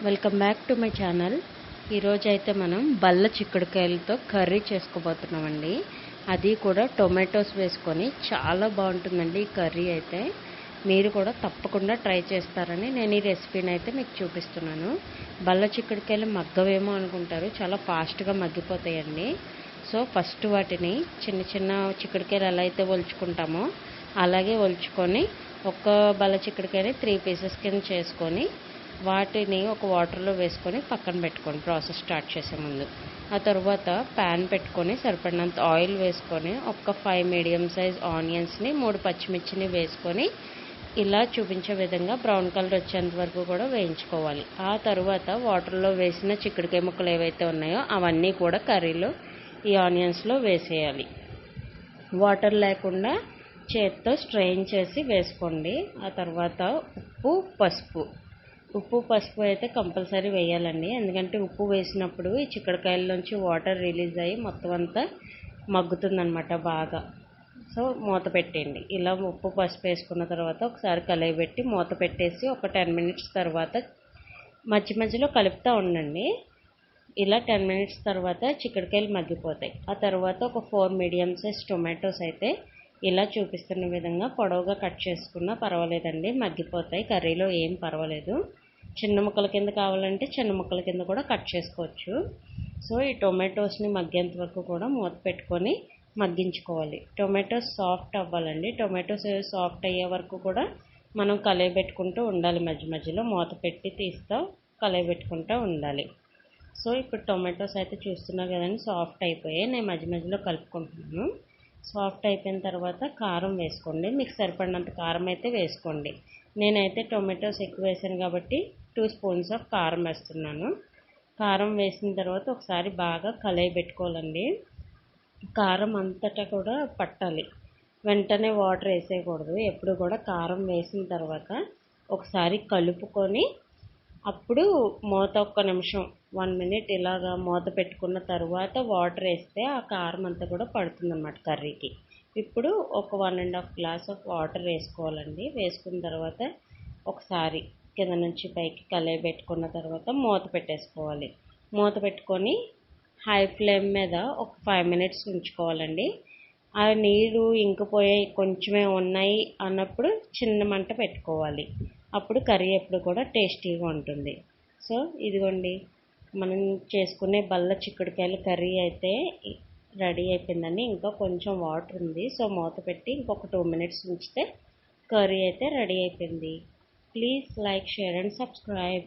Welcome back to my channel. ఈరోజు అయితే మనం బల్ల చిక్కుడుకాయలతో కర్రీ చేసుకోబోతున్నామండి. అది కూడా టొమాటోస్ వేసుకొని చాలా బాగుంటుందండి. ఈ కర్రీ అయితే మీరు కూడా తప్పకుండా ట్రై చేస్తారని నేను ఈ రెసిపీని అయితే మీకు చూపిస్తున్నాను. బల్ల చిక్కుడుకాయలు మగ్గవేమో అనుకుంటారు, చాలా ఫాస్ట్గా మగ్గిపోతాయండి. సో ఫస్ట్ వాటిని చిన్న చిన్న చిక్కుడుకాయలు ఎలా అయితే ఒలుచుకుంటామో అలాగే ఒలుచుకొని ఒక బల్ల చిక్కుడుకాయని 3 పీసెస్ కింద చేసుకొని వాటిని ఒక వాటర్లో వేసుకొని పక్కన పెట్టుకోండి ప్రాసెస్ స్టార్ట్ చేసే ముందు. ఆ తర్వాత ప్యాన్ పెట్టుకొని సరిపడినంత ఆయిల్ వేసుకొని ఒక 5 మీడియం సైజ్ ఆనియన్స్ని 3 పచ్చిమిర్చిని వేసుకొని ఇలా చూపించే విధంగా బ్రౌన్ కలర్ వచ్చేంత వరకు కూడా వేయించుకోవాలి. ఆ తర్వాత వాటర్లో వేసిన చిక్కుడుకాయ ముక్కలు ఏవైతే ఉన్నాయో అవన్నీ కూడా కర్రీలో ఈ ఆనియన్స్లో వేసేయాలి. వాటర్ లేకుండా చేత్తో స్ట్రెయిన్ చేసి వేసుకోండి. ఆ తర్వాత ఉప్పు పసుపు అయితే కంపల్సరీ వేయాలండి. ఎందుకంటే ఉప్పు వేసినప్పుడు ఈ చిక్కుడుకాయల్లోంచి వాటర్ రిలీజ్ అయ్యి మొత్తం అంతా మగ్గుతుందనమాట బాగా. సో మూత పెట్టండి. ఇలా ఉప్పు పసుపు వేసుకున్న తర్వాత ఒకసారి కలయబెట్టి మూత పెట్టేసి ఒక 10 మినిట్స్ తర్వాత మధ్య మధ్యలో కలుపుతూ ఉండండి. ఇలా 10 మినిట్స్ తర్వాత చిక్కుడుకాయలు మగ్గిపోతాయి. ఆ తర్వాత ఒక 4 మీడియం సైజ్ టొమాటోస్ అయితే ఇలా చూపిస్తున్న విధంగా పొడవుగా కట్ చేసుకున్నా పర్వాలేదండి, మగ్గిపోతాయి. కర్రీలో ఏం పర్వాలేదు. చిన్న ముక్కల కింద కావాలంటే చిన్న ముక్కల కింద కూడా కట్ చేసుకోవచ్చు. సో ఈ టొమాటోస్ని మగ్గేంత వరకు కూడా మూత పెట్టుకొని మగ్గించుకోవాలి. టొమాటోస్ సాఫ్ట్ అవ్వాలండి. టొమాటోస్ సాఫ్ట్ అయ్యే వరకు కూడా మనం కలయబెట్టుకుంటూ ఉండాలి. మధ్య మధ్యలో మూత పెట్టి తీస్తూ కలయబెట్టుకుంటూ ఉండాలి. సో ఇప్పుడు టొమాటోస్ అయితే చూస్తున్నారు కదండి, సాఫ్ట్ అయిపోయాయి. నేను మధ్య మధ్యలో కలుపుకుంటున్నాను. సాఫ్ట్ అయిపోయిన తర్వాత కారం వేసుకోండి. మీకు సరిపడినంత కారం అయితే వేసుకోండి. నేనైతే టొమాటోస్ ఎక్కువ వేసాను కాబట్టి 2 స్పూన్స్ ఆఫ్ కారం వేస్తున్నాను. కారం వేసిన తర్వాత ఒకసారి బాగా కలయబెట్టుకోవాలండి. కారం అంతటా కూడా పట్టాలి. వెంటనే వాటర్ వేసేయకూడదు. ఎప్పుడు కూడా కారం వేసిన తర్వాత ఒకసారి కలుపుకొని అప్పుడు మూత ఒక్క నిమిషం 1 మినిట్ ఇలాగా మూత పెట్టుకున్న తర్వాత వాటర్ వేస్తే ఆ కారం అంతా కూడా పడుతుందన్నమాట కర్రీకి. ఇప్పుడు ఒక 1.5 గ్లాస్ ఆఫ్ వాటర్ వేసుకోవాలండి. వేసుకున్న తర్వాత ఒకసారి కింద నుంచి పైకి కలయబెట్టుకున్న తర్వాత మూత పెట్టేసుకోవాలి. మూత పెట్టుకొని హై ఫ్లేమ్ మీద ఒక 5 మినిట్స్ ఉంచుకోవాలండి. ఆ నీరు ఇంకిపోయాయి కొంచెమే ఉన్నాయి అన్నప్పుడు చిన్న మంట పెట్టుకోవాలి. అప్పుడు కర్రీ ఎప్పుడు కూడా టేస్టీగా ఉంటుంది. సో ఇదిగోండి, మనం చేసుకునే బల్ల చిక్కుడుకాయల కర్రీ అయితే రెడీ అయిపోయిందండి. ఇంకా కొంచెం వాటర్ ఉంది. సో మూత పెట్టి ఇంకొక 2 మినిట్స్ ఉంచితే కర్రీ అయితే రెడీ అయిపోయింది. Please like, share and subscribe.